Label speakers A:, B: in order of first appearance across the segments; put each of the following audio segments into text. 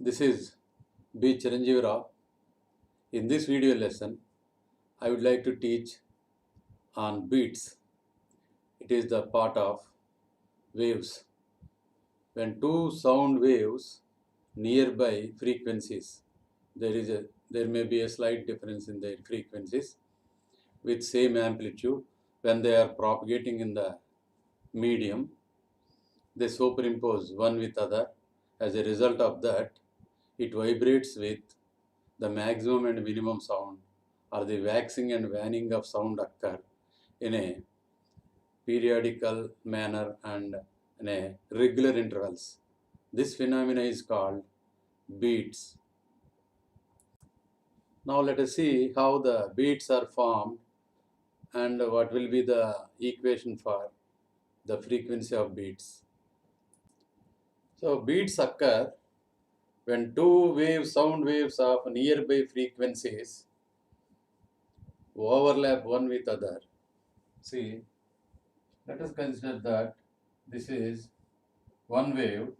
A: This is B. Chiranjeev Rao. In this video lesson, I would like to teach on beats. It is the part of waves. When two sound waves nearby frequencies, there may be a slight difference in their frequencies with same amplitude. When they are propagating in the medium, they superimpose one with other. As a result of that, it vibrates with the maximum and minimum sound, or the waxing and waning of sound occur in a periodical manner and in a regular intervals. This phenomena is called beats. Now let us see how the beats are formed and what will be the equation for the frequency of beats. So beats occur when two sound waves of nearby frequencies overlap one with other. See, let us consider that this is one wave.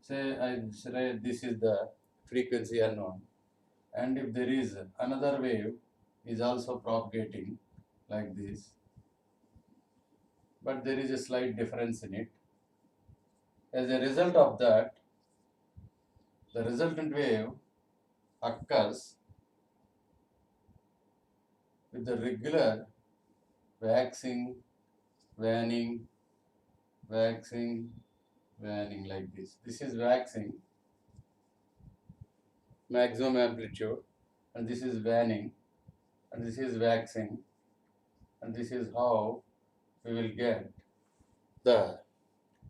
A: Say this is the frequency unknown, and if there is another wave is also propagating like this, but there is a slight difference in it. As a result of that, the resultant wave occurs with the regular waxing, waning, waxing, waning like this. This is waxing, maximum amplitude, and this is waning, and this is waxing, and this is how we will get the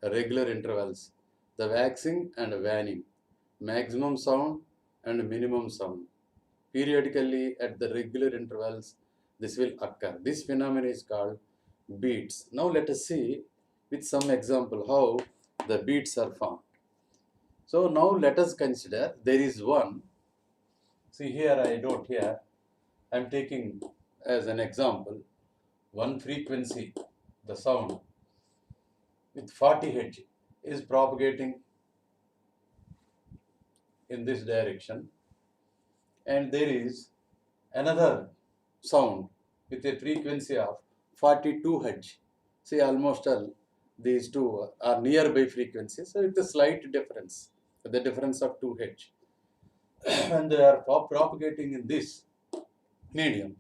A: regular intervals, the waxing and waning, maximum sound and minimum sound. Periodically at the regular intervals, this will occur. This phenomenon is called beats. Now let us see with some example how the beats are formed. So now let us consider there is one. See here I am taking as an example one frequency, the sound with 40 Hz is propagating in this direction, and there is another sound with a frequency of 42 Hz. See, almost all these two are nearby frequencies, so it's a slight difference, the difference of 2 Hz, and they are propagating in this medium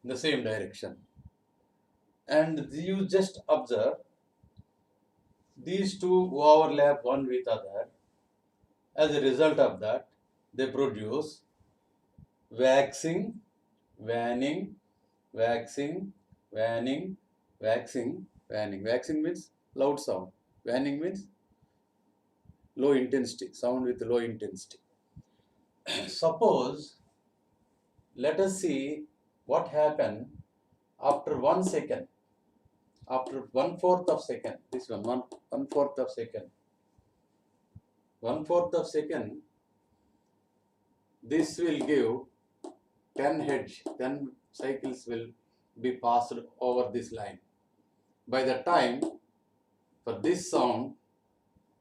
A: in the same direction. And you just observe these two overlap one with other. As a result of that, they produce waxing, waning, waxing, waning, waxing, waning. Waxing means loud sound. Waning means low intensity, sound with low intensity. Suppose, let us see what happened after 1 second, after 1/4 of second, this one 1/4 of second. 1/4 of second, this will give 10 Hz, 10 cycles will be passed over this line. By the time for this sound,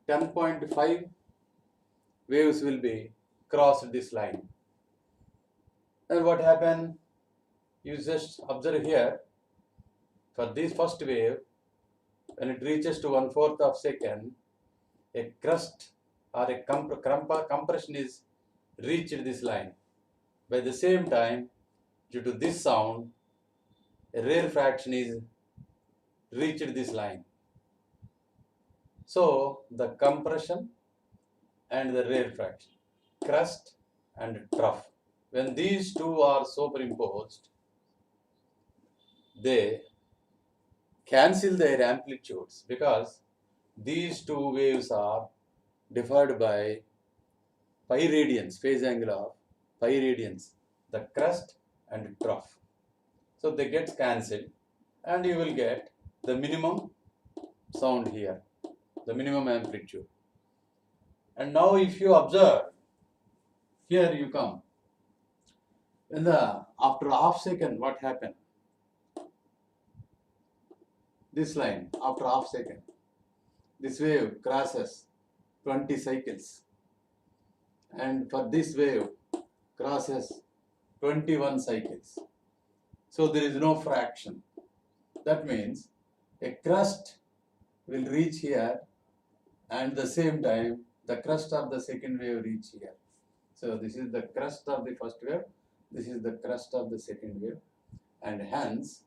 A: 10.5 waves will be crossed this line. And what happened? You just observe here, for this first wave, when it reaches to 1/4 of second, a crust or a compression is reached this line. By the same time, due to this sound, a rarefaction is reached this line. So the compression and the rarefaction, crust and trough, when these two are superimposed, they cancel their amplitudes because these two waves are divided by pi radians, phase angle of pi radians, the crust and trough. So they get cancelled, and you will get the minimum sound here, the minimum amplitude. And now if you observe, here you come, in the after half second, what happened? This line, after half second, this wave crosses 20 cycles, and for this wave crosses 21 cycles. So there is no fraction. That means a crust will reach here, and the same time the crust of the second wave reach here. So this is the crust of the first wave, this is the crust of the second wave, and hence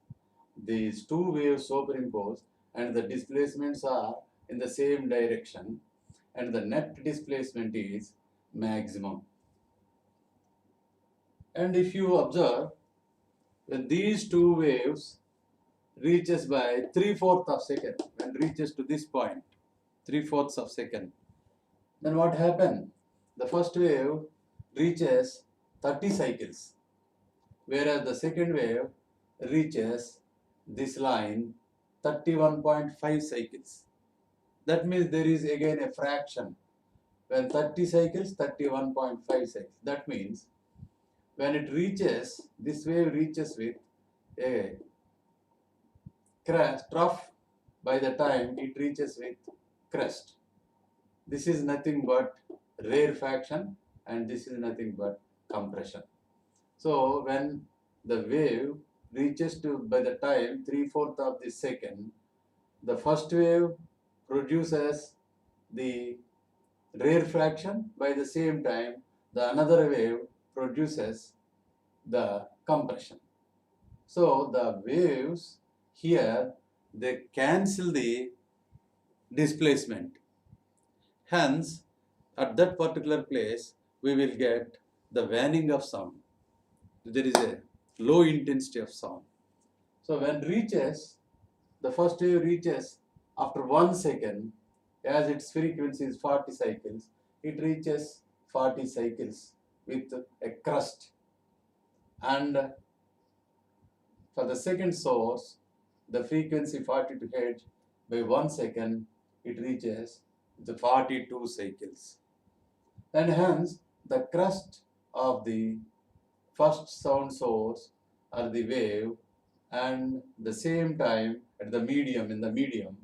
A: these two waves superimpose and the displacements are in the same direction, and the net displacement is maximum. And if you observe, when these two waves reaches by 3/4 of second, when reaches to this point, 3/4 of second, then what happened? The first wave reaches 30 cycles, whereas the second wave reaches this line 31.5 cycles. That means there is again a fraction. When 30 cycles, 31.5 cycles. That means when it reaches, this wave reaches with a crest, trough by the time it reaches with crest. This is nothing but rarefaction, and this is nothing but compression. So when the wave reaches to, by the time 3/4 of the second, the first wave produces the rarefaction, by the same time the another wave produces the compression. So the waves here, they cancel the displacement. Hence, at that particular place, we will get the waning of sound. There is a low intensity of sound. So when reaches, the first wave reaches after 1 second, as its frequency is 40 cycles, it reaches 40 cycles with a crest. And for the second source, the frequency 42 Hz, by 1 second, it reaches the 42 cycles. And hence, the crest of the first sound source or the wave, and the same time at the medium, in the medium,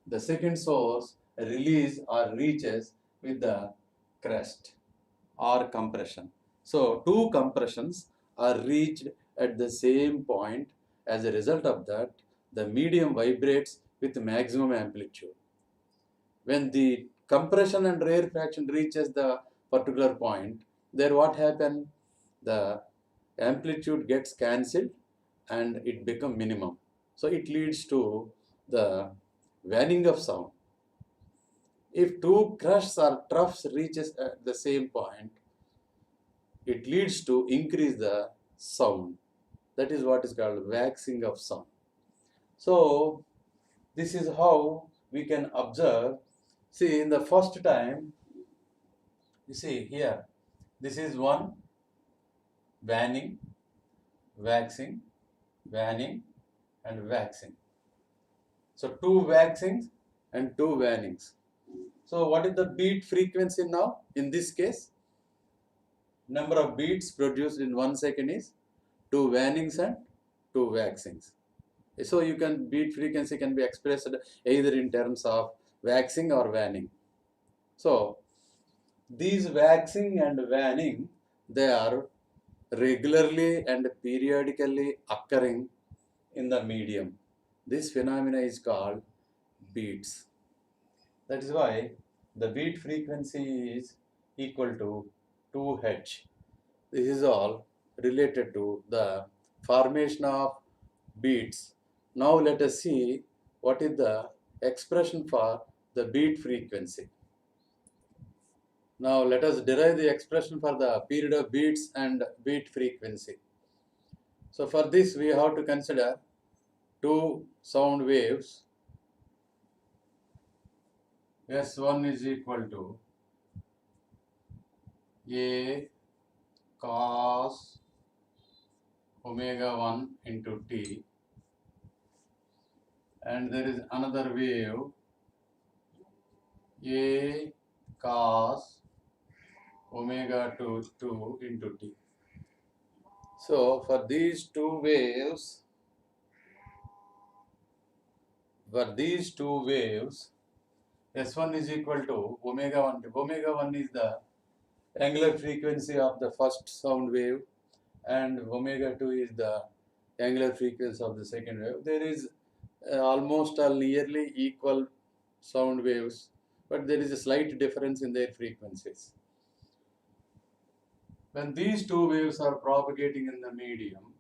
A: the second source release or reaches with the crest or compression. So two compressions are reached at the same point. As a result of that, the medium vibrates with maximum amplitude. When the compression and rarefaction reaches the particular point, there what happens? The amplitude gets cancelled and it becomes minimum. So it leads to the waning of sound. If two crests or troughs reaches at the same point, it leads to increase the sound. That is what is called waxing of sound. So this is how we can observe. See, in the first time, you see here, this is one waning, waxing, waning, and waxing. So two waxings and two wannings. So what is the beat frequency now? In this case, number of beats produced in 1 second is 2 wannings and 2 waxings. So you can, beat frequency can be expressed either in terms of waxing or wanning. So these waxing and wanning, they are regularly and periodically occurring in the medium. This phenomena is called beats. That is why the beat frequency is equal to 2Hz. This is all related to the formation of beats. Now let us see what is the expression for the beat frequency. Now let us derive the expression for the period of beats and beat frequency. So for this we have to consider two sound waves. S1 is equal to A cos omega 1 into t, and there is another wave A cos omega 2 into t. So for these two waves, S1 is equal to omega 1. Omega 1 is the angular frequency of the first sound wave, and omega 2 is the angular frequency of the second wave. There is almost all nearly equal sound waves, but there is a slight difference in their frequencies. When these two waves are propagating in the medium,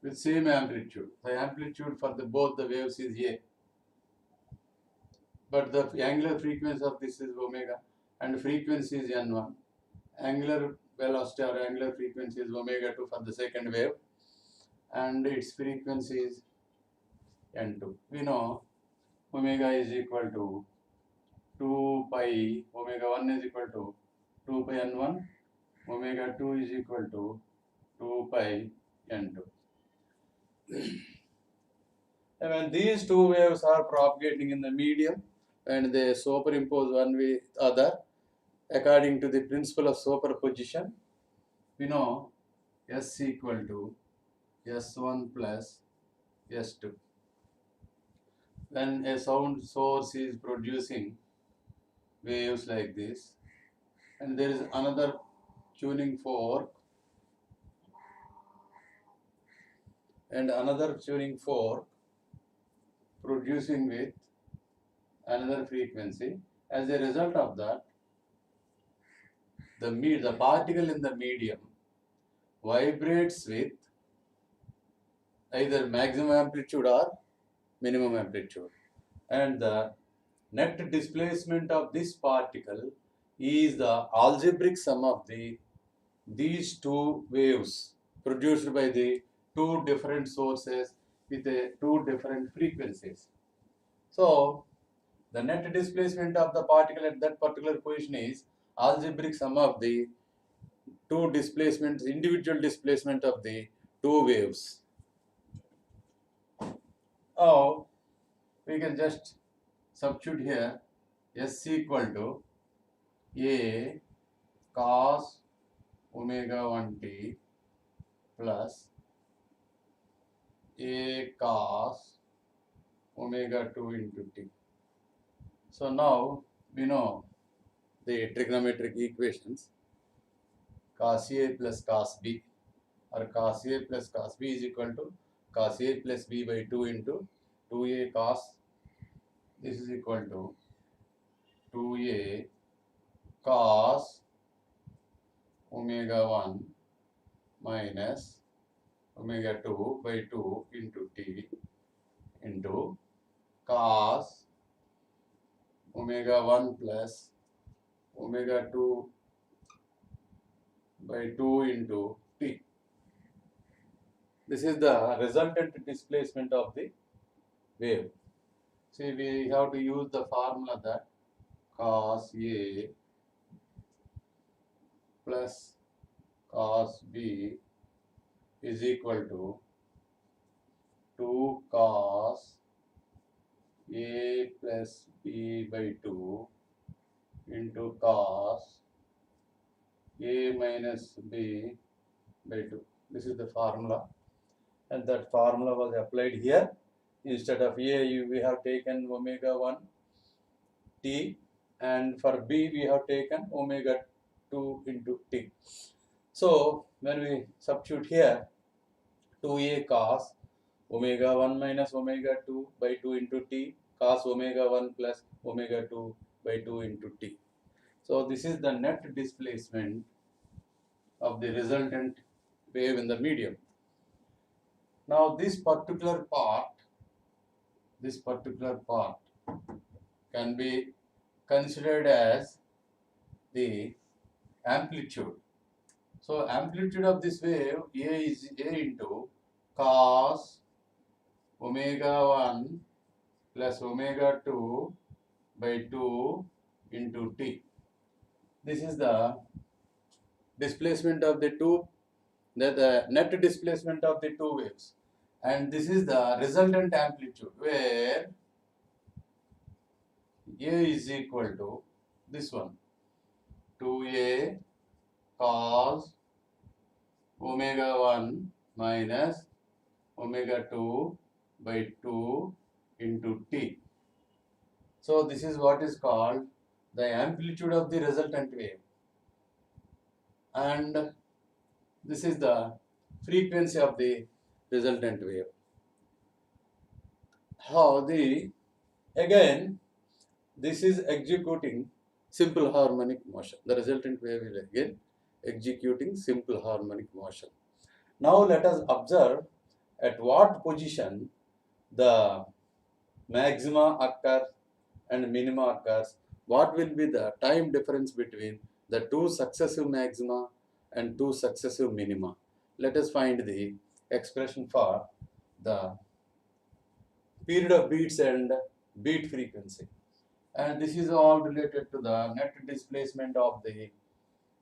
A: with same amplitude, the amplitude for both the waves is A, but the angular frequency of this is omega and frequency is n1. Angular velocity or angular frequency is omega 2 for the second wave, and its frequency is n2. We know omega is equal to 2 pi, omega 1 is equal to 2 pi n1, omega 2 is equal to 2 pi n2. And when these two waves are propagating in the medium and they superimpose one with other according to the principle of superposition, we know S equal to S1 plus S2. When a sound source is producing waves like this, and there is another tuning fork producing with another frequency. As a result of that, the particle in the medium vibrates with either maximum amplitude or minimum amplitude, and the net displacement of this particle is the algebraic sum of these two waves produced by the two different sources with two different frequencies. So the net displacement of the particle at that particular position is algebraic sum of the two displacements, individual displacement of the two waves. Now we can just substitute here S equal to A cos omega 1t plus A cos omega 2 into t. So now we know the trigonometric equations. Cos A plus cos B, or cos A plus cos B is equal to cos A plus B by 2 into 2A cos. This is equal to 2A cos omega 1 minus omega 2 by 2 into t into cos omega 1 plus omega 2 by 2 into t. This is the resultant displacement of the wave. See, we have to use the formula that cos A plus cos B is equal to 2 cos A plus B by 2 into cos A minus B by 2. This is the formula, and that formula was applied here. Instead of A, we have taken omega 1 t, and for B we have taken omega 2 into t. So when we substitute here 2A cos omega 1 minus omega 2 by 2 into t cos omega 1 plus omega 2 by 2 into t. So this is the net displacement of the resultant wave in the medium. Now this particular part can be considered as the amplitude. So amplitude of this wave A is A into cos omega 1 plus omega 2 by 2 into t. This is the displacement of the net displacement of the two waves, and this is the resultant amplitude, where A is equal to this one, 2A cos omega 1 minus omega 2 by 2 into t. So this is what is called the amplitude of the resultant wave, and this is the frequency of the resultant wave. How the, again, this is executing simple harmonic motion. The resultant wave is again executing simple harmonic motion. Now let us observe at what position the maxima occurs and minima occurs. What will be the time difference between the two successive maxima and two successive minima? Let us find the expression for the period of beats and beat frequency. And this is all related to the net displacement of the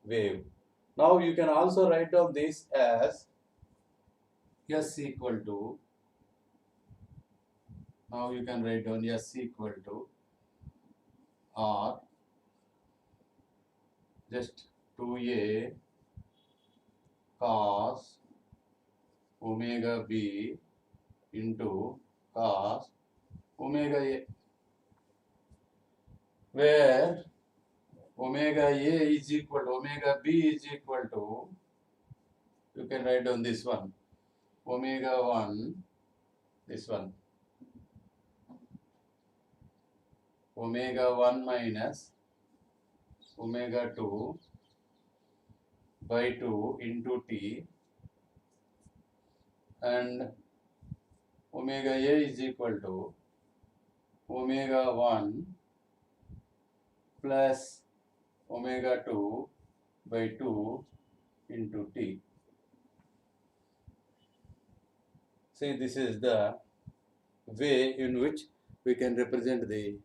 A: wave. Now you can also write down this as S equal to, now you can write down S equal to R just 2A cos omega B into cos omega A, where omega A is equal to omega B is equal to, you can write down this one, omega 1, this one, omega 1 minus omega 2 by 2 into t, and omega A is equal to omega 1 plus omega 2 by 2 into t. See, this is the way in which we can represent the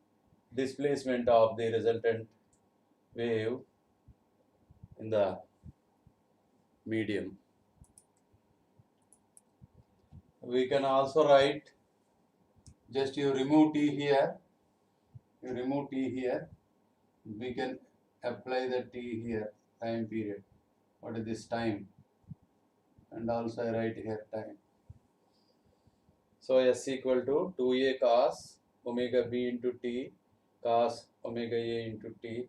A: displacement of the resultant wave in the medium. We can also write, just you remove t here, we can apply the t here, time period. What is this time? And also I write here time. So S equal to 2A cos omega B into t cos omega A into t.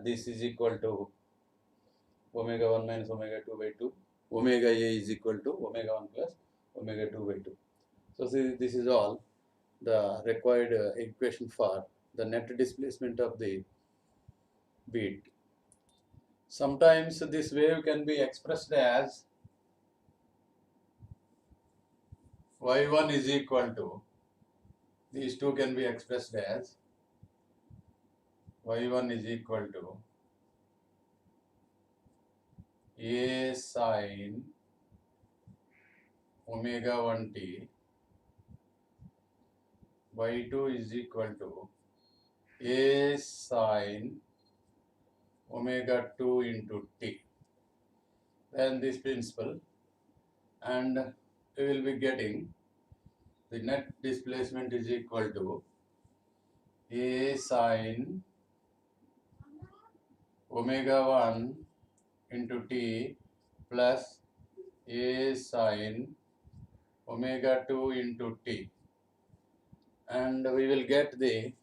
A: This is equal to omega 1 minus omega 2 by 2. Omega A is equal to omega 1 plus omega 2 by 2. So see, this is all the required equation for the net displacement of the beat. Sometimes this wave can be expressed as y1 is equal to, these two can be expressed as y1 is equal to A sin omega 1t, y2 is equal to A sin omega 2 into t. Then this principle, and we will be getting the net displacement is equal to A sin omega 1 into t plus A sin omega 2 into t, and we will get the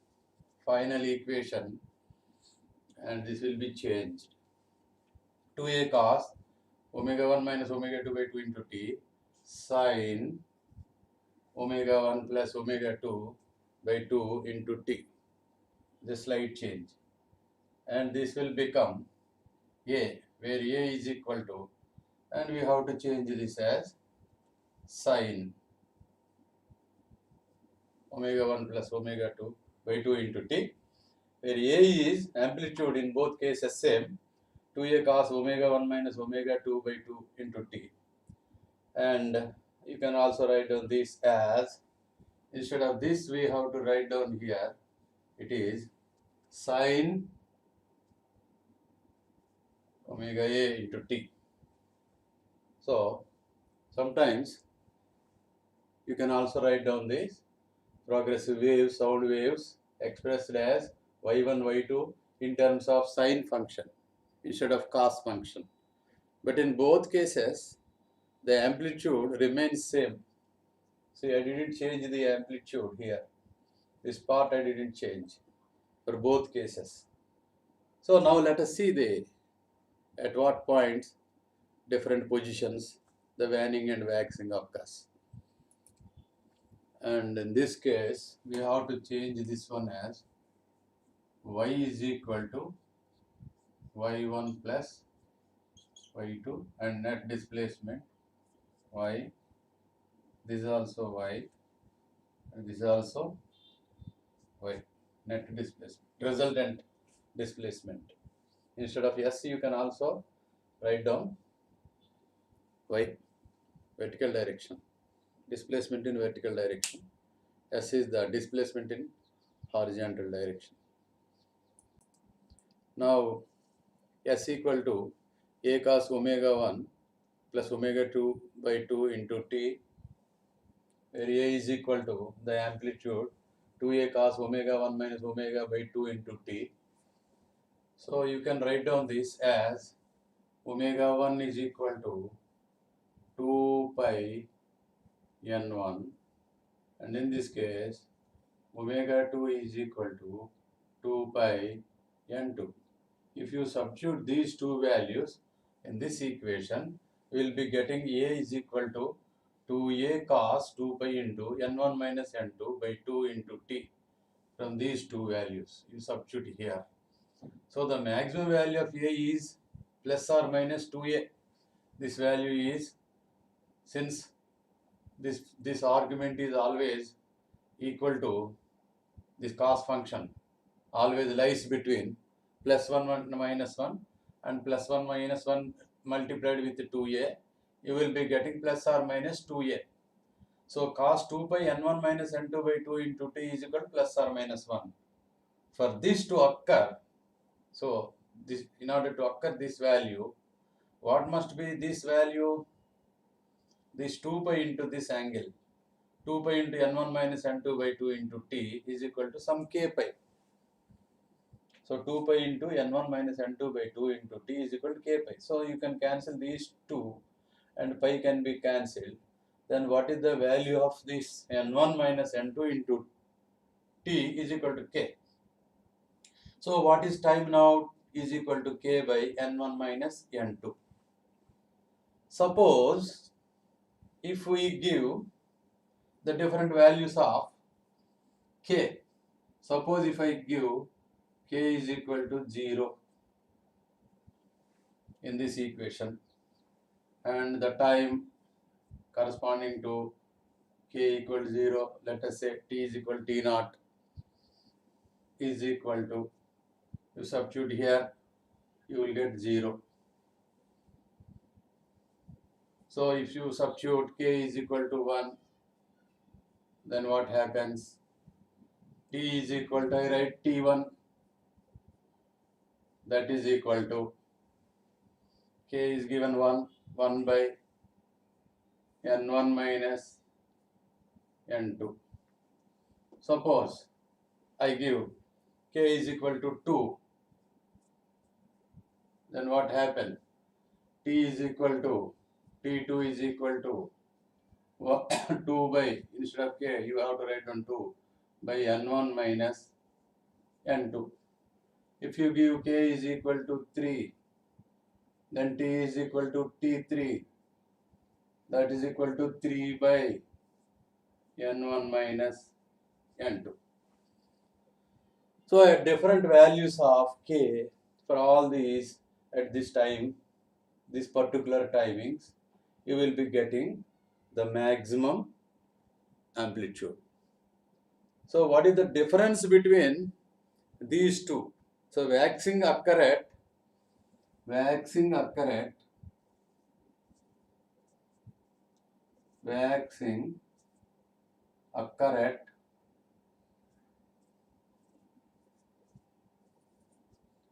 A: final equation, and this will be changed. 2A cos omega 1 minus omega 2 by 2 into t sin omega 1 plus omega 2 by 2 into t. The slight change, and this will become A, where A is equal to, and we have to change this as sin omega 1 plus omega 2 by 2 into t, where A is amplitude in both cases same, 2A cos omega 1 minus omega 2 by 2 into t. And you can also write down this as, instead of this we have to write down here, it is sin omega A into t. So sometimes you can also write down this progressive waves, sound waves expressed as y1, y2 in terms of sine function instead of cos function. But in both cases, the amplitude remains same. See, I didn't change the amplitude here. This part I didn't change for both cases. So now let us see at what points, different positions, the waning and waxing occurs. And in this case, we have to change this one as y is equal to y1 plus y2 and net displacement y. This is also y and this is also y. Net displacement, resultant displacement. Instead of s, you can also write down y, vertical direction, displacement in vertical direction. S is the displacement in horizontal direction. Now S equal to a cos omega 1 plus omega 2 by 2 into t, where a is equal to the amplitude 2a cos omega 1 minus omega by 2 into t. So you can write down this as omega 1 is equal to 2 pi n1, and in this case omega 2 is equal to 2 pi n2. If you substitute these two values in this equation, we will be getting a is equal to 2a cos 2 pi into n1 minus n2 by 2 into t. From these two values, you substitute here. So the maximum value of a is plus or minus 2a. This value is, since this argument is always equal to this cos function, always lies between plus 1 minus 1 and plus 1 minus 1 multiplied with 2a, you will be getting plus or minus 2a. So cos 2 pi n1 minus n2 by 2 into t is equal to plus or minus 1. For this to occur, so this, in order to occur this value, what must be this value? This 2 pi into this angle, 2 pi into n1 minus n2 by 2 into t is equal to some k pi. So 2 pi into n1 minus n2 by 2 into t is equal to k pi. So you can cancel these two and pi can be cancelled. Then what is the value of this n1 minus n2 into t is equal to k. So what is time now is equal to k by n1 minus n2. Suppose if we give the different values of k, suppose if I give k is equal to 0 in this equation and the time corresponding to k equal to 0, let us say t is equal to t naught is equal to, you substitute here, you will get 0. So if you substitute k is equal to 1, then what happens? T is equal to, I write t1, that is equal to, k is given 1 by n1 minus n2. Suppose I give k is equal to 2, then what happens? T is equal to, T2 is equal to 2 by, instead of k, you have to write down 2 by n1 minus n2. If you give k is equal to 3, then t is equal to t3, that is equal to 3 by n1 minus n2. So at different values of k for all these at this time, this particular timings, you will be getting the maximum amplitude. So what is the difference between these two? So waxing occur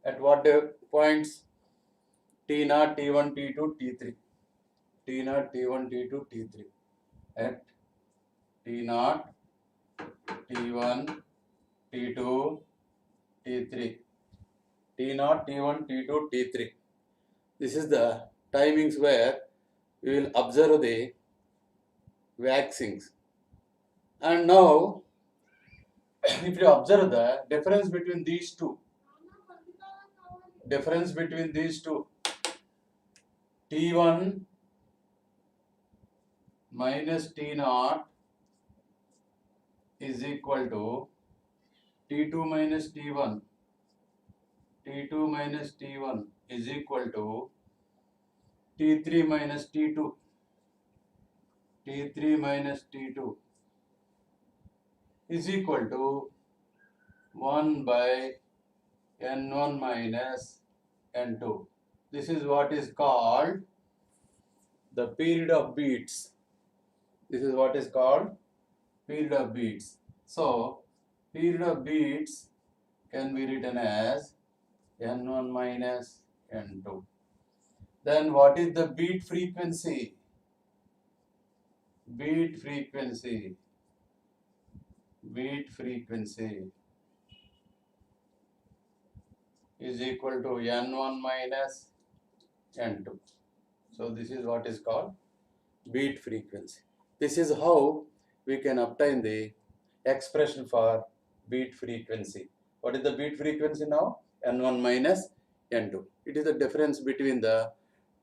A: at what points? T0, T1, T2, T3. T0, T1, T2, T3. At T0, T1, T2, T3. T0, T1, T2, T3. This is the timings where we will observe the waxings. And now, if you observe the difference between these two, T1 minus T0 is equal to T2 minus T1. T2 minus T1 is equal to T3 minus T2. T3 minus T2 is equal to 1 by N1 minus N2. This is what is called the period of beats. This is what is called period of beats. So, period of beats can be written as N1 minus N2. Then what is the beat frequency? Beat frequency is equal to N1 minus N2. So this is what is called beat frequency. This is how we can obtain the expression for beat frequency. What is the beat frequency now? N1 minus N2. It is the difference between the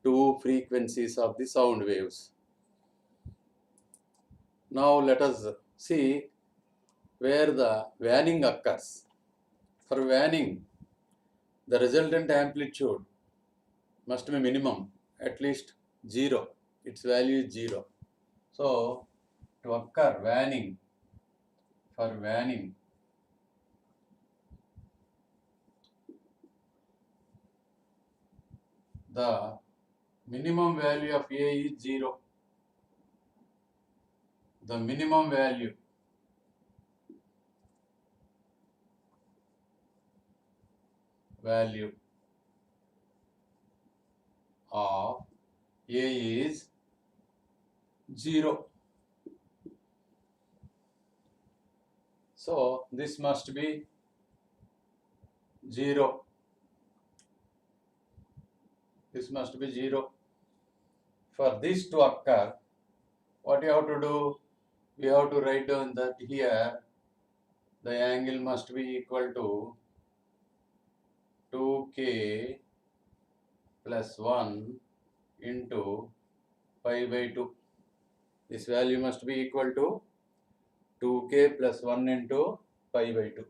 A: two frequencies of the sound waves. Now let us see where the vanning occurs. For vanning, the resultant amplitude must be minimum, at least 0. Its value is 0. So, to occur vanning, for vanning, the minimum value of A is 0. The minimum value of A is 0. So this must be 0. This must be 0. For this to occur, what you have to do? We have to write down that here the angle must be equal to 2k plus 1 into pi by 2. This value must be equal to 2k plus 1 into pi by 2.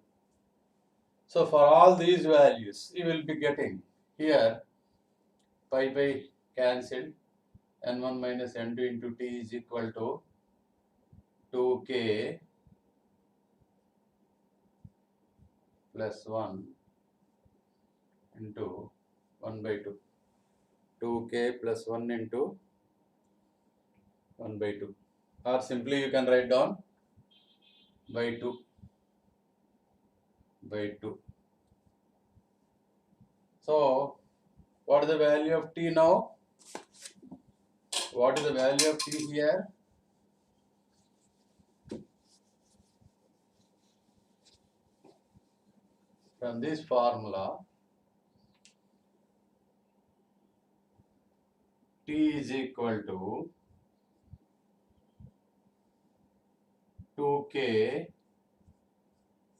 A: So for all these values, you will be getting here pi cancelled, n1 minus n2 into t is equal to 2k plus 1 into 1 by 2. 2k plus 1 into 1 by 2. Or simply you can write down by 2. So, what is the value of t now? What is the value of t here? From this formula, t is equal to 2k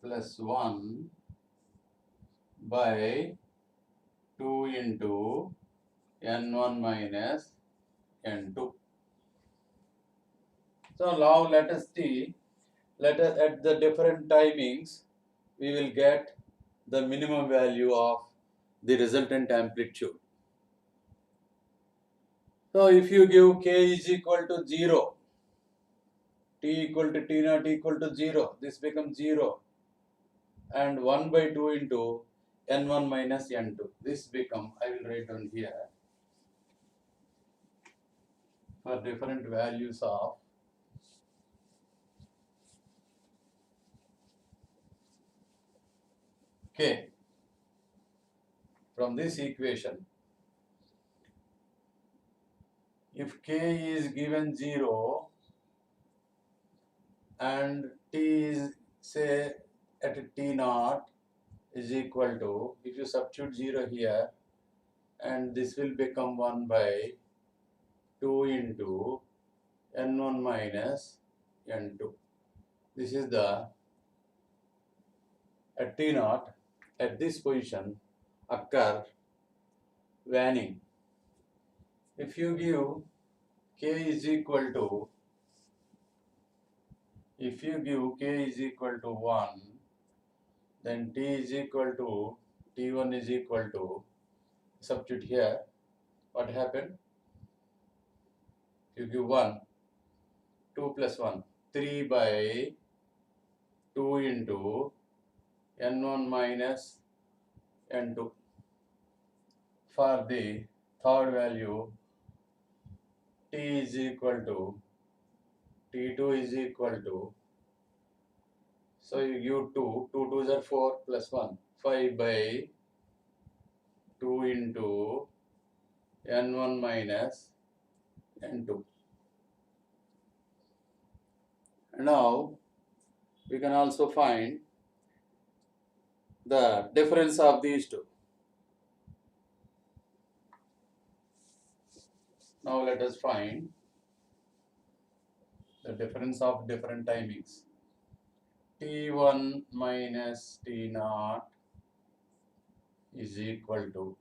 A: plus 1 by 2 into n1 minus n2. So now let us see, at the different timings, we will get the minimum value of the resultant amplitude. So if you give k is equal to 0, t equal to t naught equal to 0, this becomes 0, and 1 by 2 into n1 minus n2. This become, I will write down here, for different values of k. From this equation, if k is given 0 and t is, say, at t naught is equal to, if you substitute 0 here, and this will become 1 by 2 into n1 minus n2. This is the at t naught at this position occur waning. If you give k is equal to, if you give k is equal to 1, then t is equal to, t1 is equal to, substitute here, what happened? If you give 1, 2 plus 1, 3 by 2 into n1 minus n2. For the third value, t is equal to, t2 is equal to, so you give 2, 2 2s are 4 plus 1, 5 by 2 into n1 minus n2. Now we can also find the difference of these two. Now let us find the difference of different timings. T1 minus T0 is equal to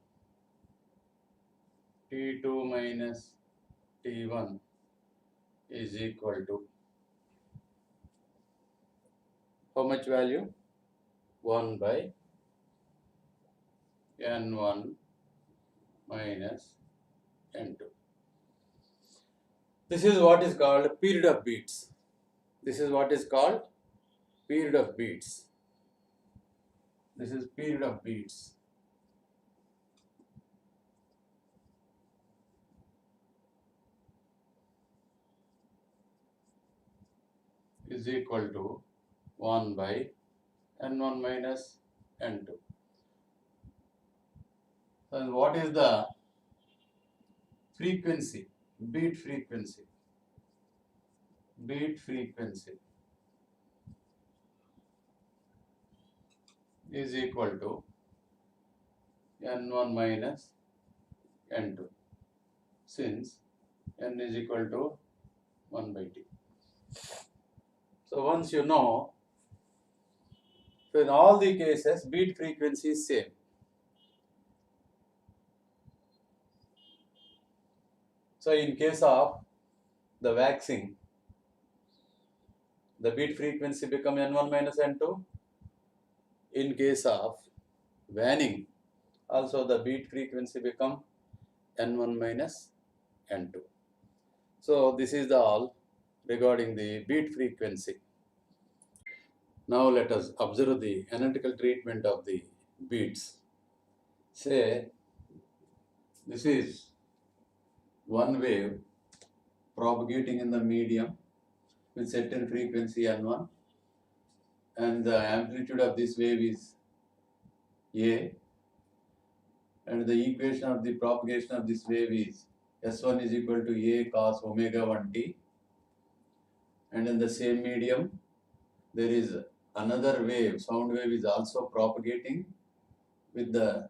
A: T2 minus T1 is equal to how much value? 1 by n1 minus n2. This is what is called period of beats. This is what is called period of beats. This is period of beats. Is equal to 1 by n1 minus n2. And what is the frequency? Beat frequency. Beat frequency is equal to n1 minus n2, since n is equal to 1 by t. So once you know, so in all the cases beat frequency is same. So in case of the waxing, the beat frequency become n1 minus n2. In case of waning, also the beat frequency become n1 minus n2. So this is the all regarding the beat frequency. Now let us observe the analytical treatment of the beats. Say this is one wave propagating in the medium with certain frequency n1, and the amplitude of this wave is A, and the equation of the propagation of this wave is S1 is equal to A cos omega 1t, and in the same medium there is another wave, sound wave is also propagating with the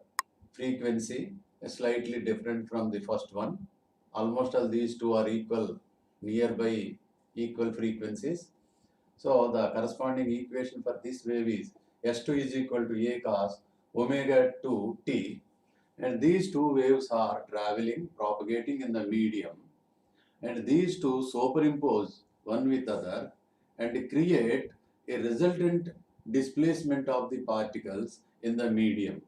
A: frequency slightly different from the first one. Almost all these two are equal, nearby equal frequencies. So the corresponding equation for this wave is S2 is equal to A cos omega 2t, and these two waves are traveling, propagating in the medium, and these two superimpose one with other and create a resultant displacement of the particles in the medium.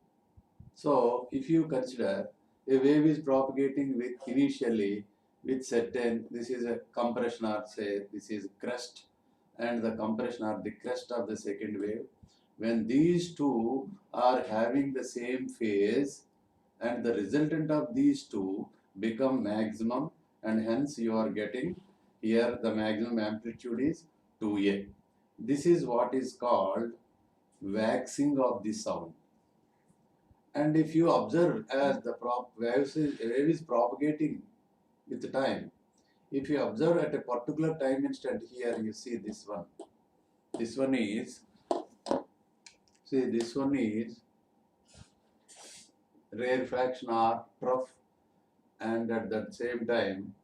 A: So if you consider a wave is propagating with initially with certain, this is a compression, or say this is crest, and the compression or the crest of the second wave. When these two are having the same phase, and the resultant of these two become maximum, and hence you are getting here the maximum amplitude is 2A. This is what is called waxing of the sound. And if you observe as the wave is propagating with time, if you observe at a particular time instant, here you see this one. This one is, see this one is rarefaction or trough, and at that same time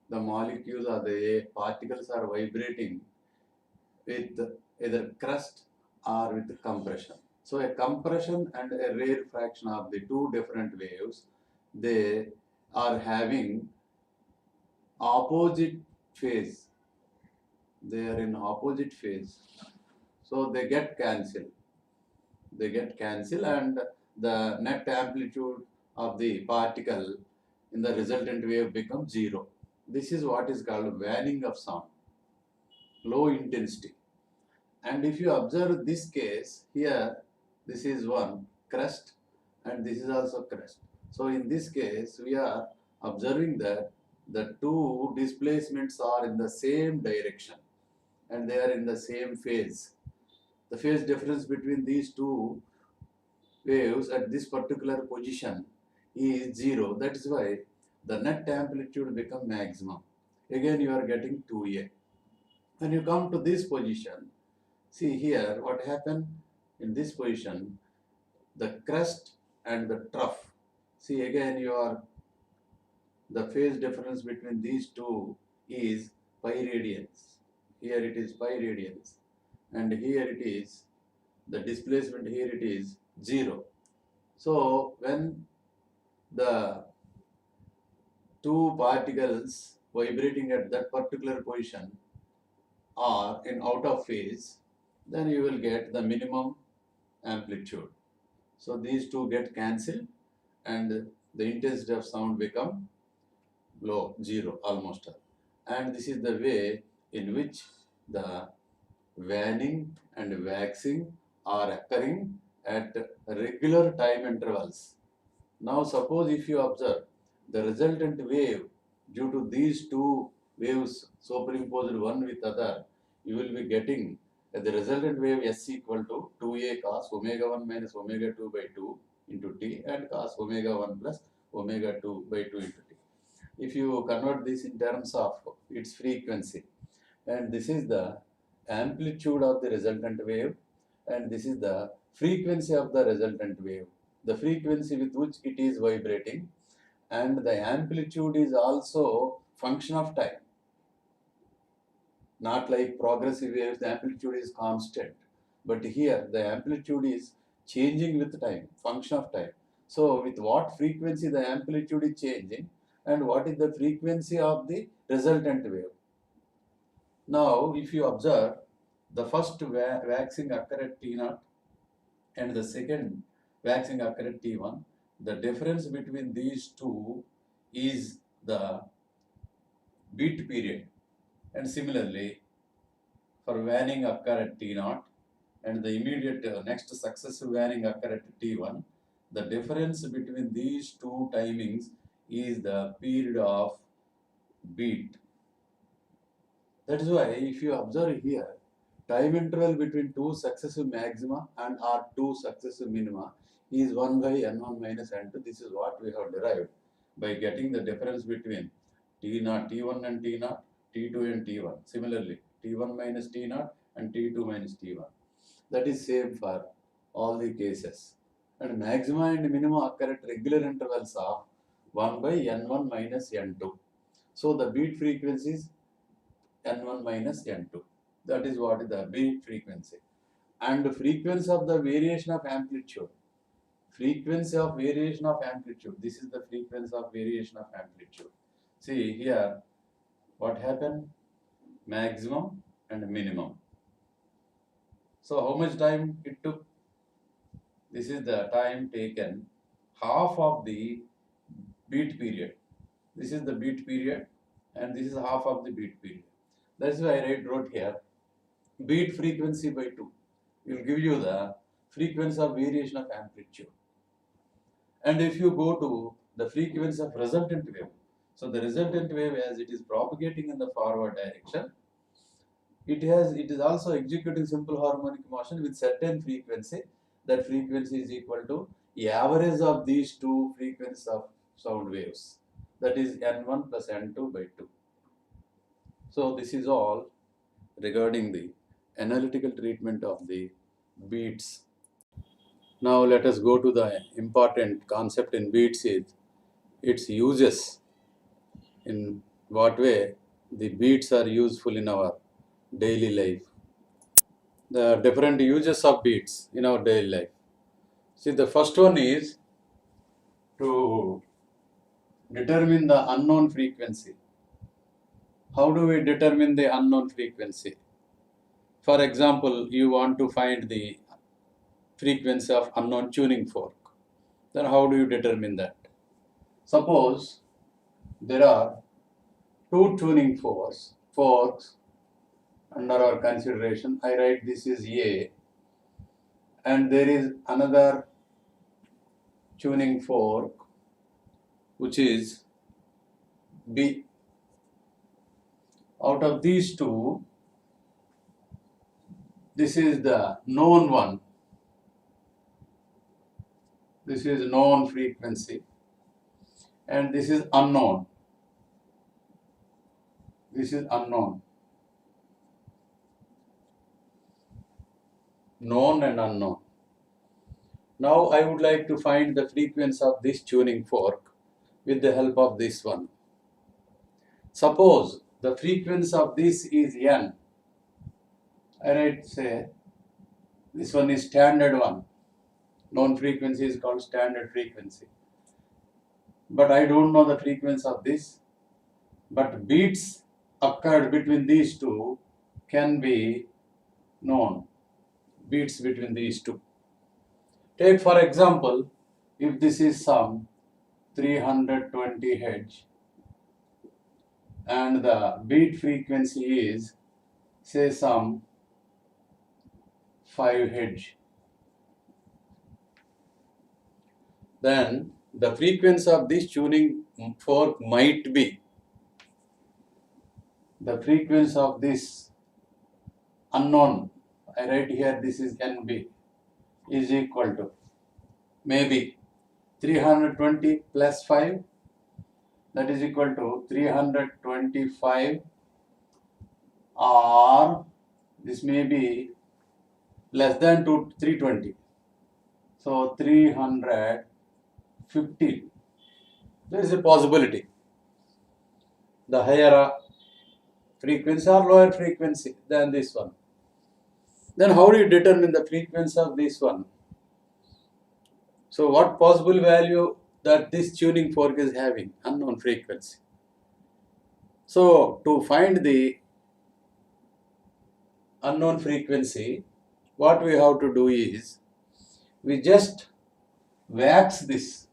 A: the molecules or the particles are vibrating with either crust or with compression. So a compression and a rarefaction of the two different waves, they are having opposite phase. They are in opposite phase. So they get cancelled. They get cancelled and the net amplitude of the particle in the resultant wave becomes zero. This is what is called waning of sound, low intensity. And if you observe this case, here this is one crest and this is also crest. So in this case, we are observing that the two displacements are in the same direction and they are in the same phase. The phase difference between these two waves at this particular position is zero. That is why the net amplitude becomes maximum. Again, you are getting 2A. When you come to this position, see here what happened in this position, the crest and the trough. See again the phase difference between these two is pi radians. Here it is pi radians and here it is the displacement, here it is 0. So when the two particles vibrating at that particular position are in out of phase, then you will get the minimum amplitude. So these two get cancelled and the intensity of sound become low, zero almost. And this is the way in which the waning and waxing are occurring at regular time intervals. Now suppose if you observe the resultant wave due to these two waves superimposed one with other, you will be getting the resultant wave S equal to 2A cos omega 1 minus omega 2 by 2 into T and cos omega 1 plus omega 2 by 2 into T. If you convert this in terms of its frequency, and this is the amplitude of the resultant wave and this is the frequency of the resultant wave, the frequency with which it is vibrating, and the amplitude is also function of time. Not like progressive waves, the amplitude is constant, but here the amplitude is changing with time, function of time. So with what frequency the amplitude is changing and what is the frequency of the resultant wave. Now if you observe the first waxing occur at T0 and the second waxing occur at T1, the difference between these two is the beat period. And similarly, for waning occur at T0 and the immediate next successive waning occur at T1, the difference between these two timings is the period of beat. That is why if you observe here, time interval between two successive maxima and or two successive minima is 1 by n1 minus n2. This is what we have derived by getting the difference between T0, T1 and T0, T2 and T1. Similarly, T1 minus T0 and T2 minus T1. That is same for all the cases. And maxima and minima occur at regular intervals of 1 by n1 minus n2. So the beat frequency is n1 minus n2. That is what is the beat frequency. And the frequency of the variation of amplitude. Frequency of variation of amplitude. This is the frequency of variation of amplitude. See here, what happened? Maximum and minimum. So how much time it took? This is the time taken, half of the beat period. This is the beat period and this is half of the beat period. That's why I wrote here beat frequency by 2 will give you the frequency of variation of amplitude. And if you go to the frequency of resultant wave, so the resultant wave as it is propagating in the forward direction, it is also executing simple harmonic motion with certain frequency. That frequency is equal to the average of these two frequencies of sound waves. That is n1 plus n2 by 2. So this is all regarding the analytical treatment of the beats. Now let us go to the important concept in beats is its uses in what way the beats are useful in our daily life. The different uses of beats in our daily life. See, the first one is to determine the unknown frequency. How do we determine the unknown frequency? For example, you want to find the frequency of unknown tuning fork. Then how do you determine that? Suppose there are two tuning forks under our consideration. I write this is A, and there is another tuning fork which is B. Out of these two, this is the known one. This is known frequency, and this is unknown. This is unknown. Known and unknown. Now I would like to find the frequency of this tuning fork with the help of this one. Suppose the frequency of this is N. I write, say, this one is standard one. Known frequency is called standard frequency. But I don't know the frequency of this. But beats occurred between these two can be known. Beats between these two. Take for example, if this is some 320 Hz and the beat frequency is, say, some 5 Hz, then the frequency of this tuning fork might be the frequency of this unknown. I write here this is NB is equal to maybe 320 plus 5, that is equal to 325, or this may be less than 320. So 350. There is a possibility. The higher frequency or lower frequency than this one. Then how do you determine the frequency of this one? So what possible value that this tuning fork is having? Unknown frequency. So to find the unknown frequency, what we have to do is, we just wax this.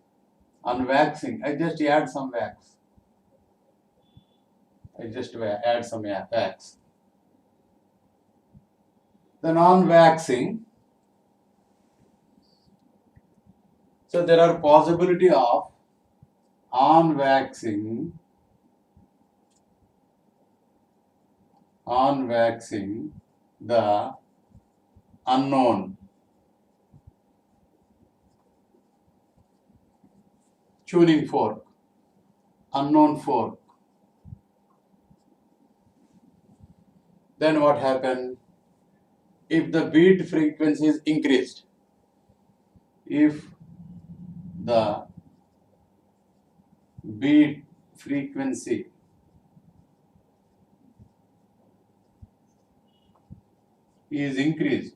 A: On waxing, I just add some wax. Add some wax. Then on waxing, so there are possibility of on waxing the unknown tuning fork, unknown fork. Then what happened? If the beat frequency is increased, if the beat frequency is increased,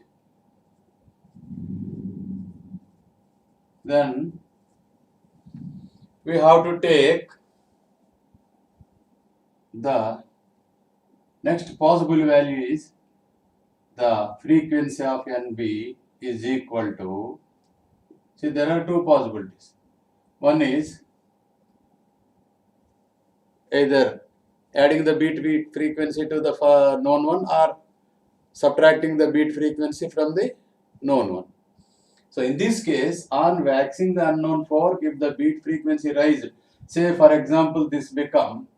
A: then we have to take the next possible value is the frequency of NB is equal to, see, there are two possibilities. One is either adding the beat frequency to the known one or subtracting the beat frequency from the known one. So in this case, on waxing the unknown fork, if the beat frequency rises, say for example this become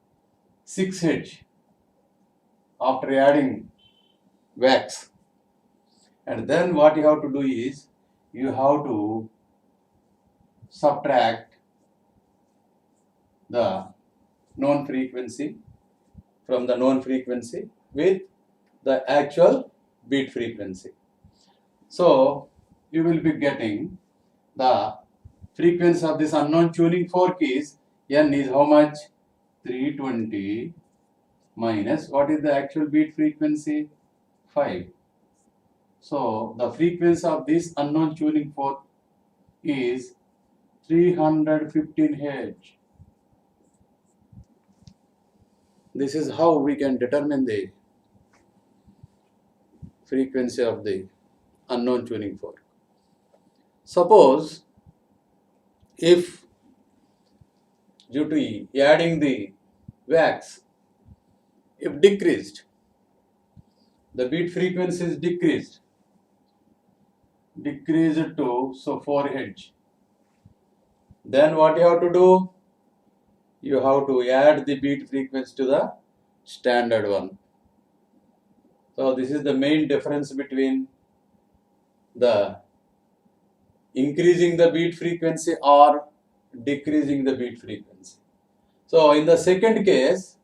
A: 6 Hz after adding wax, and then what you have to do is, you have to subtract the known frequency from the known frequency with the actual beat frequency. So you will be getting the frequency of this unknown tuning fork is N is how much? 320 minus, what is the actual beat frequency? 5. So the frequency of this unknown tuning fork is 315 Hz. This is how we can determine the frequency of the unknown tuning fork. Suppose if due to adding the wax, if decreased, the beat frequency is decreased to 4 Hz. Then what you have to do? You have to add the beat frequency to the standard one. So this is the main difference between the increasing the beat frequency or decreasing the beat frequency. So in the second case,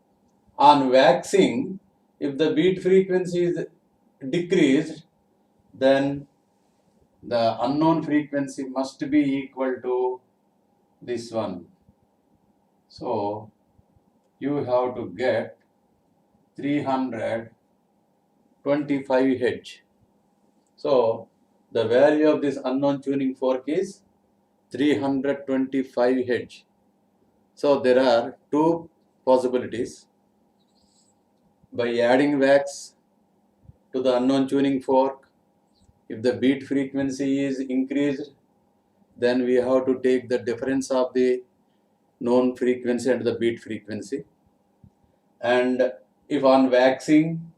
A: on waxing, if the beat frequency is decreased, then the unknown frequency must be equal to this one. So you have to get 325 Hz. So the value of this unknown tuning fork is 325 Hz. So there are two possibilities. By adding wax to the unknown tuning fork, if the beat frequency is increased, then we have to take the difference of the known frequency and the beat frequency. And if on waxing,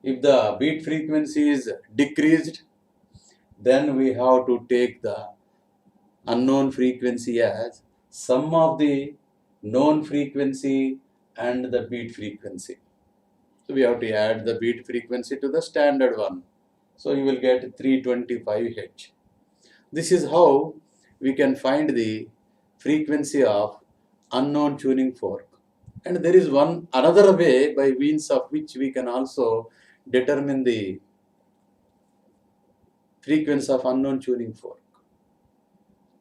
A: if the beat frequency is decreased, then we have to take the unknown frequency as sum of the known frequency and the beat frequency. So we have to add the beat frequency to the standard one. So you will get 325 Hz. This is how we can find the frequency of unknown tuning fork. And there is another way by means of which we can also determine the frequency of unknown tuning fork.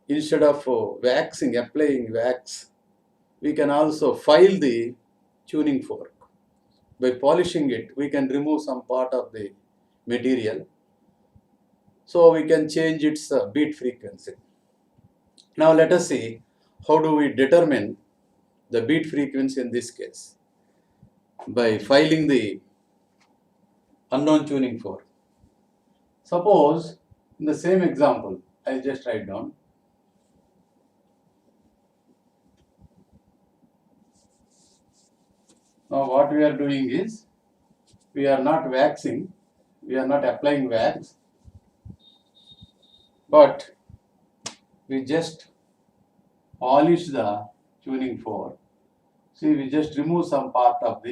A: Instead of applying wax, we can also file the tuning fork. By polishing it, we can remove some part of the material. So we can change its beat frequency. Now let us see how do we determine the beat frequency in this case. By filing the unknown tuning fork. Suppose in the same example, I just write down. Now what we are doing is, we are not waxing, we are not applying wax, but we just polish the tuning fork. See, we just remove some part of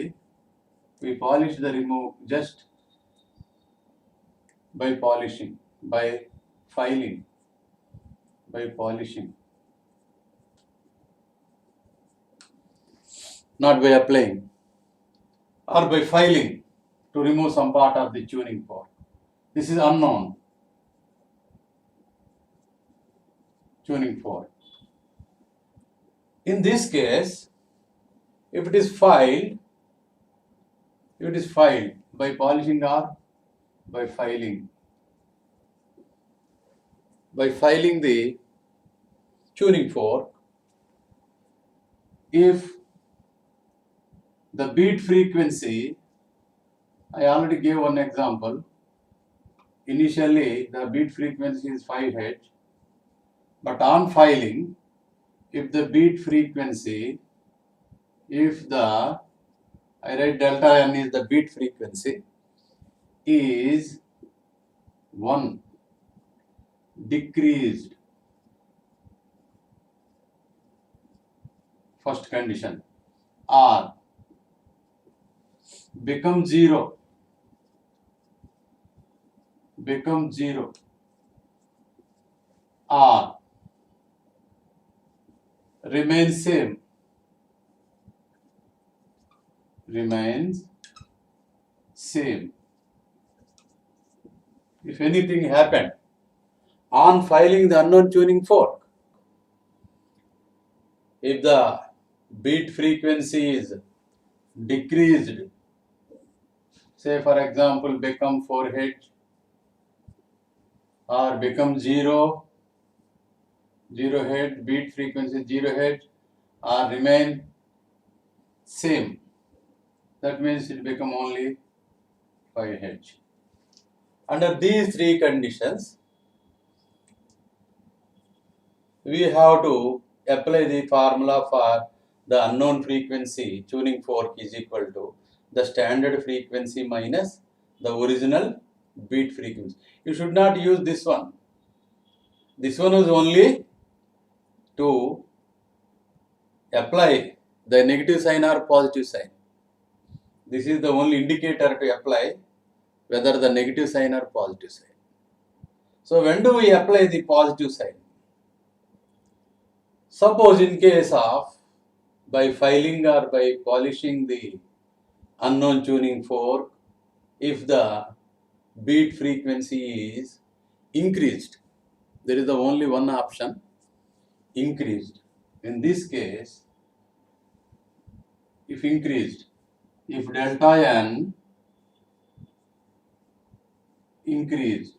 A: we polish the remove just by polishing, by filing, by polishing, not by applying, or by filing to remove some part of the tuning fork. This is unknown tuning fork. In this case, if it is filed by polishing or by filing. By filing the tuning fork, if the beat frequency, I already gave one example. Initially, the beat frequency is 5 Hz, but on filing, if the beat frequency, I write delta n is the beat frequency, is 1 decreased, first condition, or become 0, or remains same. If anything happened on filing the unknown tuning fork, if the beat frequency is decreased, say for example become 4 Hz or become 0 Hz, beat frequency 0 Hz or remain same, that means it become only 5 Hz. Under these three conditions, we have to apply the formula for the unknown frequency tuning fork is equal to the standard frequency minus the original beat frequency. You should not use this one. This one is only to apply the negative sign or positive sign. This is the only indicator to apply whether the negative sign or positive sign. So when do we apply the positive sign? Suppose in case of by filing or by polishing the unknown tuning fork, if the beat frequency is increased, there is the only one option, increased. In this case, if increased, if delta n increased,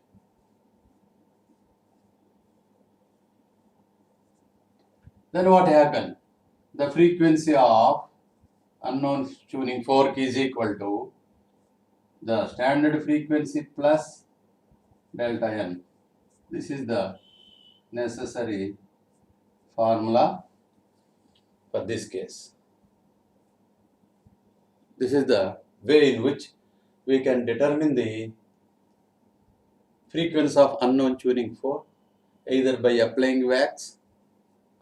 A: then what happened? The frequency of unknown tuning fork is equal to the standard frequency plus delta n. This is the necessary formula for this case. This is the way in which we can determine the frequency of unknown tuning fork, either by applying wax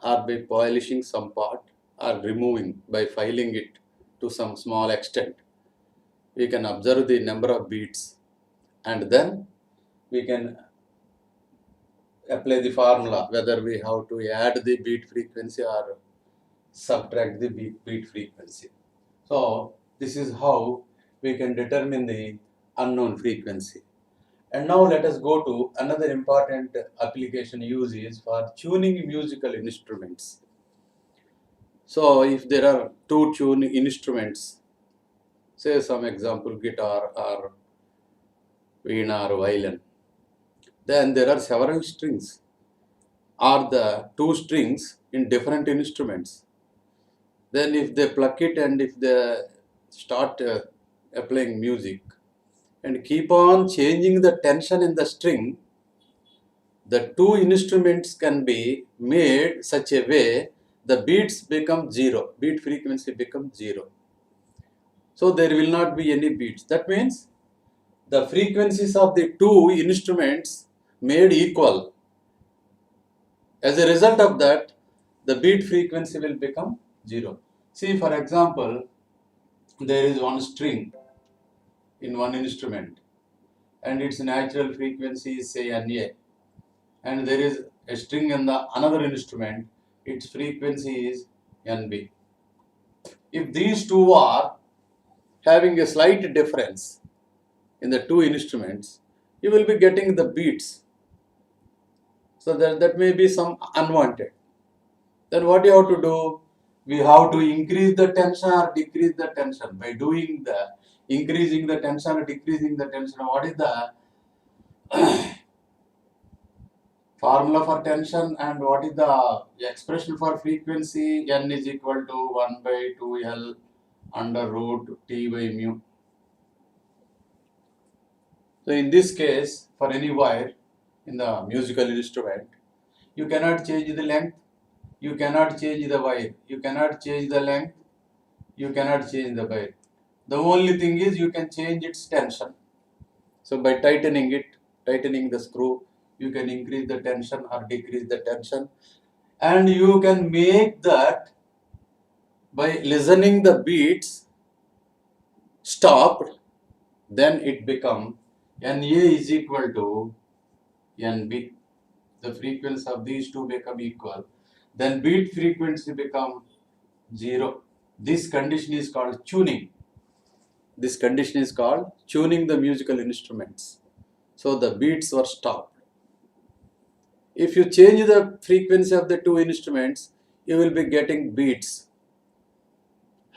A: or by polishing some part or removing by filing it to some small extent. We can observe the number of beats and then we can apply the formula whether we have to add the beat frequency or subtract the beat frequency. So this is how we can determine the unknown frequency. And now let us go to another important application use is for tuning musical instruments. So if there are two tuning instruments, say some example guitar or veena or violin, then there are several strings or the two strings in different instruments. Then if they pluck it and if they start applying music and keep on changing the tension in the string, the two instruments can be made such a way the beats become zero, beat frequency becomes zero. So there will not be any beats. That means the frequencies of the two instruments made equal. As a result of that, the beat frequency will become zero. See, for example, there is one string in one instrument and its natural frequency is say Na, and there is a string in the another instrument, its frequency is Nb. If these two are having a slight difference in the two instruments, you will be getting the beats. So that may be some unwanted. Then what you have to do? We have to increase the tension or decrease the tension. By doing the increasing the tension or decreasing the tension, what is the formula for tension and what is the expression for frequency? N is equal to 1 by 2L under root T by mu. So in this case, for any wire in the musical instrument, you cannot change the length, you cannot change the wire, you cannot change the length, you cannot change the wire. The only thing is you can change its tension. So by tightening it, tightening the screw, you can increase the tension or decrease the tension, and you can make that by listening the beats stopped, then it become Na is equal to Nb. The frequency of these two become equal, then beat frequency become zero. This condition is called tuning. This condition is called tuning the musical instruments. So the beats were stopped. If you change the frequency of the two instruments, you will be getting beats.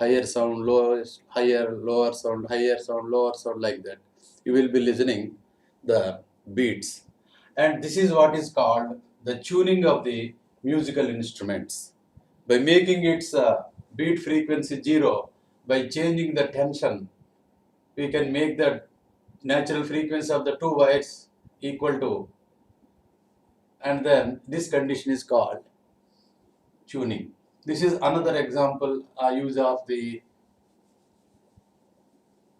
A: higher sound, lowest, higher, lower sound, higher sound, lower sound, like that. You will be listening the beats. And this is what is called the tuning of the musical instruments. By making its beat frequency 0, by changing the tension, we can make the natural frequency of the two wires equal to, and then this condition is called tuning. This is another example use of the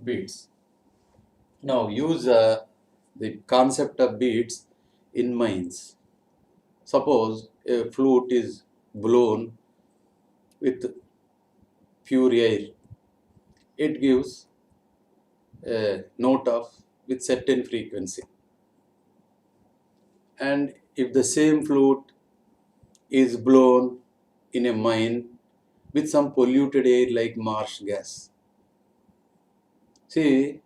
A: beats. Now use the concept of beats in minds. Suppose a flute is blown with pure air. It gives a note of with certain frequency. And if the same flute is blown in a mine with some polluted air like marsh gas. See,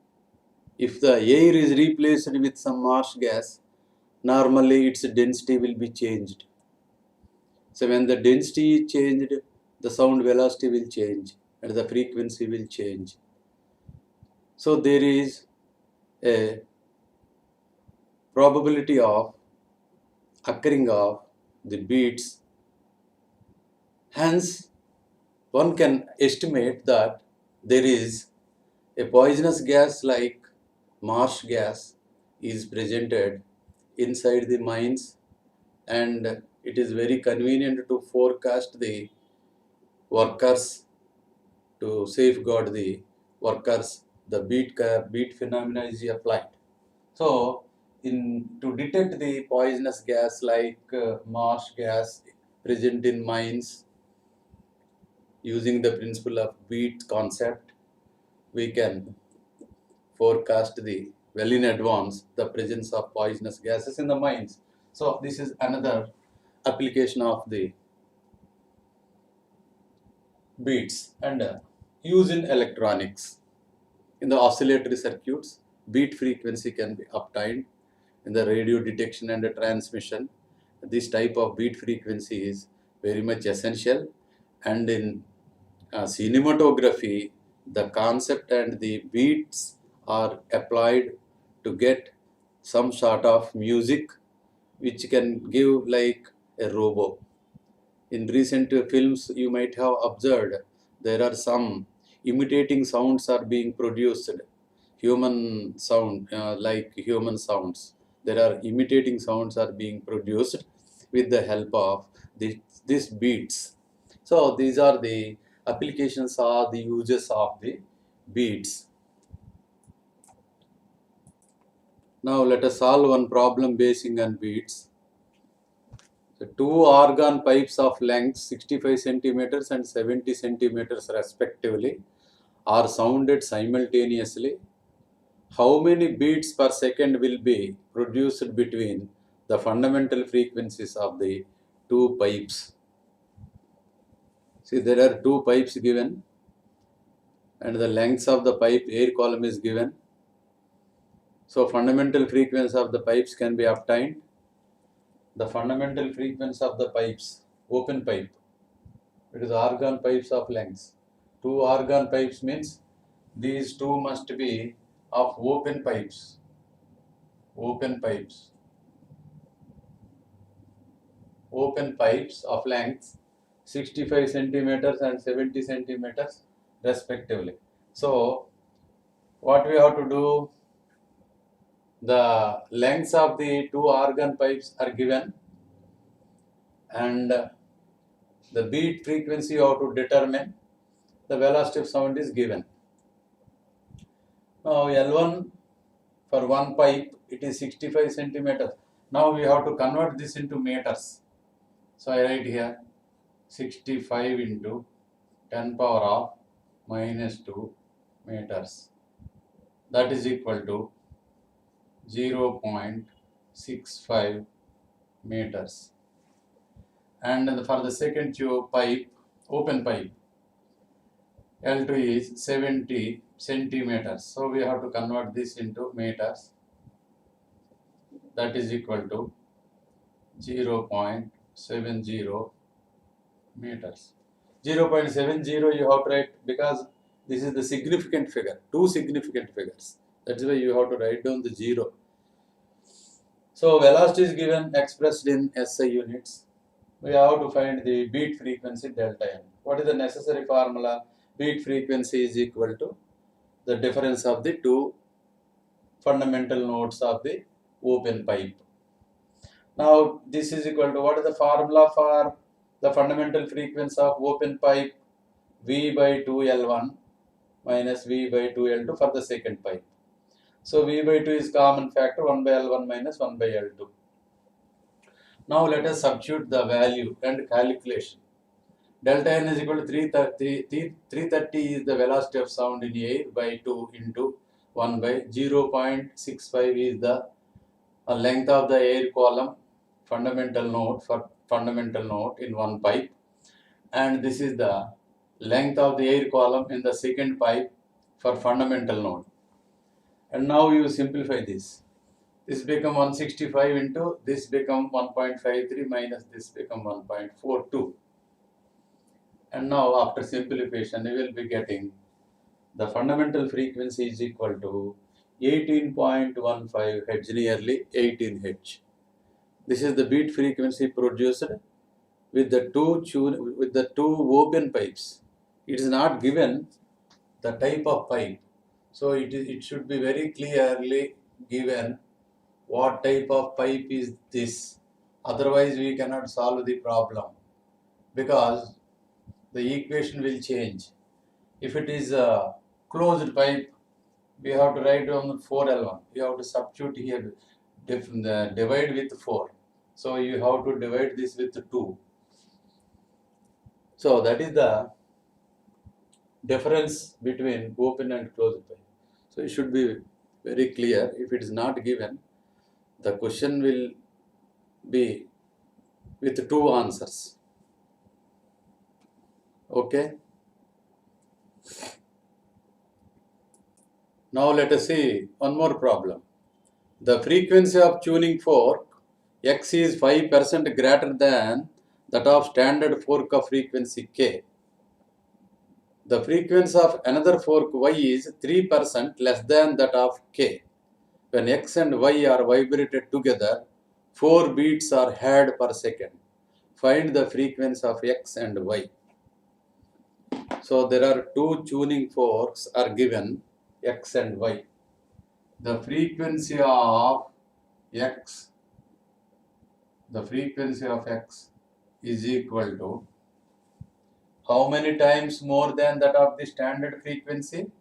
A: if the air is replaced with some marsh gas, normally its density will be changed. So when the density is changed, the sound velocity will change and the frequency will change. So there is a probability of occurring of the beats. Hence, one can estimate that there is a poisonous gas like marsh gas is presented inside the mines, and it is very convenient to forecast the workers, to safeguard the workers. The beat phenomena is applied. So to detect the poisonous gas like marsh gas present in mines, using the principle of beat concept, we can forecast the well in advance the presence of poisonous gases in the mines. So this is another application of the beats. And use in electronics. In the oscillatory circuits, beat frequency can be obtained. In the radio detection and transmission, this type of beat frequency is very much essential. And in cinematography, the concept and the beats are applied to get some sort of music which can give like a robot. In recent films, you might have observed there are some imitating sounds are being produced. Human sound, like human sounds. There are imitating sounds are being produced with the help of these beats. So these are the applications or the uses of the beats. Now let us solve one problem basing on beats. The two organ pipes of length 65 centimeters and 70 centimeters respectively are sounded simultaneously. How many beats per second will be produced between the fundamental frequencies of the two pipes? See, there are two pipes given and the lengths of the pipe air column is given. So fundamental frequency of the pipes can be obtained. The fundamental frequency of the pipes, open pipe, it is organ pipes of lengths. Two organ pipes means these two must be of open pipes. Open pipes. Open pipes of length 65 centimeters and 70 centimeters respectively. So what we have to do, the lengths of the two organ pipes are given and the beat frequency you have to determine, the velocity of sound is given. Now L1 for one pipe it is 65 centimeters. Now we have to convert this into meters. So I write here 65 into 10 power of minus 2 meters. That is equal to 0.65 meters. And for the second tube pipe, open pipe, L2 is 70 centimeters. So we have to convert this into meters. That is equal to 0.70 meters. 0.70 you have to write, because this is the significant figure, two significant figures. That's why you have to write down the 0. So velocity is given expressed in SI units. We have to find the beat frequency delta n. What is the necessary formula? Beat frequency is equal to the difference of the two fundamental nodes of the open pipe. Now this is equal to, what is the formula for the fundamental frequency of open pipe? V by 2L1 minus V by 2L2 for the second pipe. So V by 2 is common factor, 1 by L1 minus 1 by L2. Now let us substitute the value and calculation. Delta n is equal to 330 is the velocity of sound in air by 2 into 1 by 0.65 is the length of the air column fundamental node for fundamental node in one pipe, and this is the length of the air column in the second pipe for fundamental node. And now you simplify this. This become 165 into this become 1.53 minus this become 1.42. And now after simplification, you will be getting the fundamental frequency is equal to 18.15 Hz, nearly 18 Hz. This is the beat frequency produced with the two open pipes. It is not given the type of pipe, so it should be very clearly given what type of pipe is this. Otherwise, we cannot solve the problem, because the equation will change. If it is a closed pipe, we have to write down 4L1. You have to substitute here, divide with 4. So you have to divide this with 2. So that is the difference between open and closed pipe. So it should be very clear. If it is not given, the question will be with 2 answers. Okay. Now let us see one more problem. The frequency of tuning fork X is 5% greater than that of standard fork of frequency K. The frequency of another fork Y is 3% less than that of K. When X and Y are vibrated together, 4 beats are had per second. Find the frequency of X and Y. So there are two tuning forks are given, X and Y. The frequency of X is equal to how many times more than that of the standard frequency?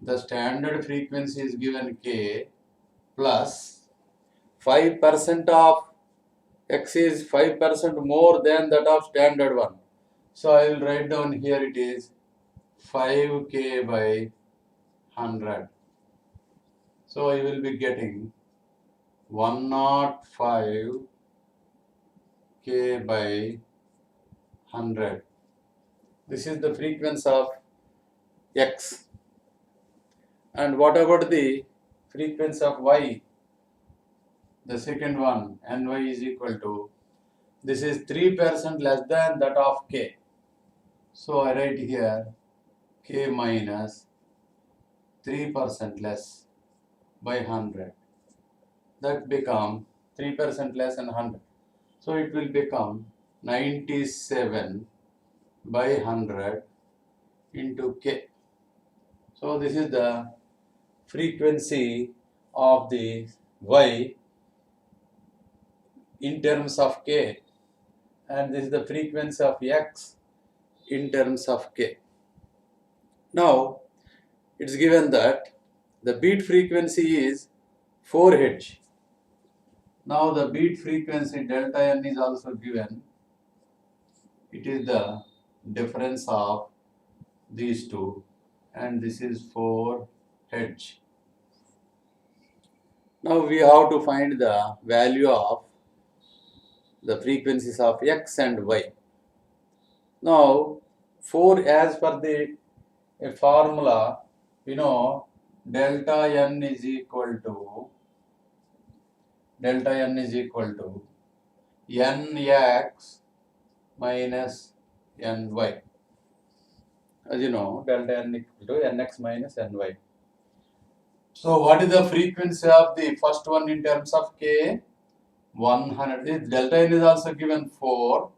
A: The standard frequency is given K plus 5% of X is 5% more than that of standard one. So I will write down here, it is 5K by 100. So I will be getting 105K by 100. This is the frequency of X. And what about the frequency of Y? The second one, Ny is equal to, this is 3% less than that of K. So I write here K minus 3% less by 100. That become 3% less than 100. So it will become 97 by 100 into K. So this is the frequency of the Y in terms of K, and this is the frequency of X in terms of K. Now it's given that the beat frequency is 4 Hz. Now the beat frequency delta n is also given. It is the difference of these two, and this is 4 Hz. Now we have to find the value of the frequencies of X and Y. Now 4, as per the formula, delta n is equal to nx minus ny. as you know, delta n equal to nx minus ny. So what is the frequency of the first one in terms of k? 100. Delta n is also given 4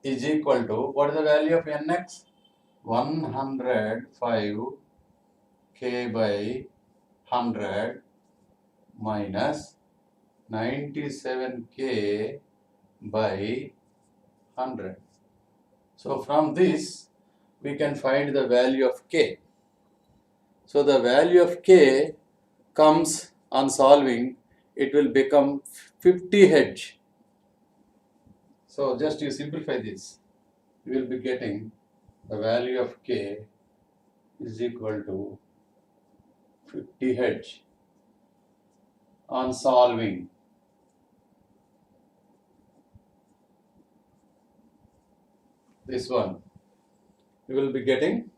A: is equal to, what is the value of nx? 105 k by 100 minus 97k by 100. So from this we can find the value of k. So the value of k comes on solving, it will become 50 Hz. So just you simplify this, you will be getting the value of k is equal to 50 Hz on solving. This one, you will be getting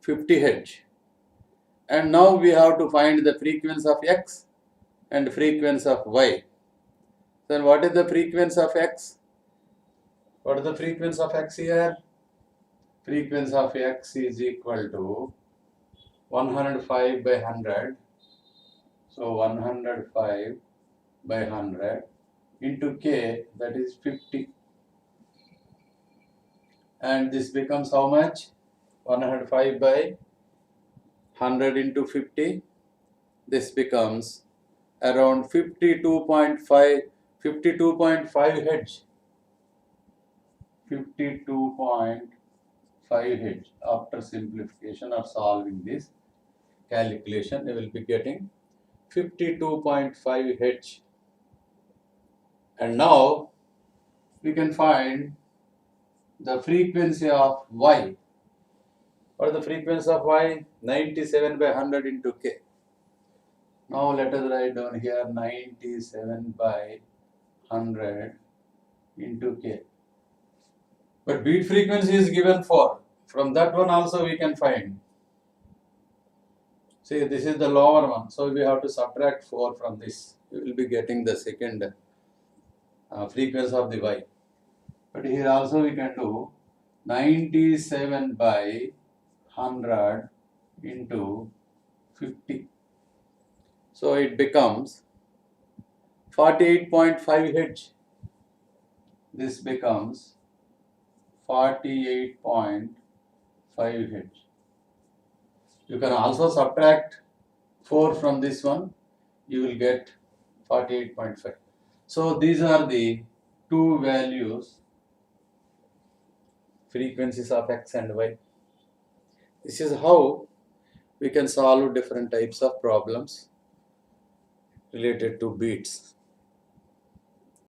A: 50 Hz. And now we have to find the frequency of x and frequency of y. Then what is the frequency of x? What is the frequency of x here? Frequency of x is equal to 105 by 100. So 105 by 100 into k, that is 50. And this becomes how much? 105 by 100 into 50. This becomes around 52.5 Hz. 52.5 Hz. After simplification or solving this calculation, you will be getting 52.5 Hz. And now we can find the frequency of y. What is the frequency of y? 97 by 100 into k. Now let us write down here 97 by 100 into k. But beat frequency is given 4. From that one also we can find. See, this is the lower one. So we have to subtract 4 from this. We will be getting the second frequency of the y. But here also we can do 97 by 100 into 50. So it becomes 48.5 Hz. This becomes 48.5 Hz. You can also subtract 4 from this one. You will get 48.5. So these are the two values, frequencies of x and y. This is how we can solve different types of problems related to beats.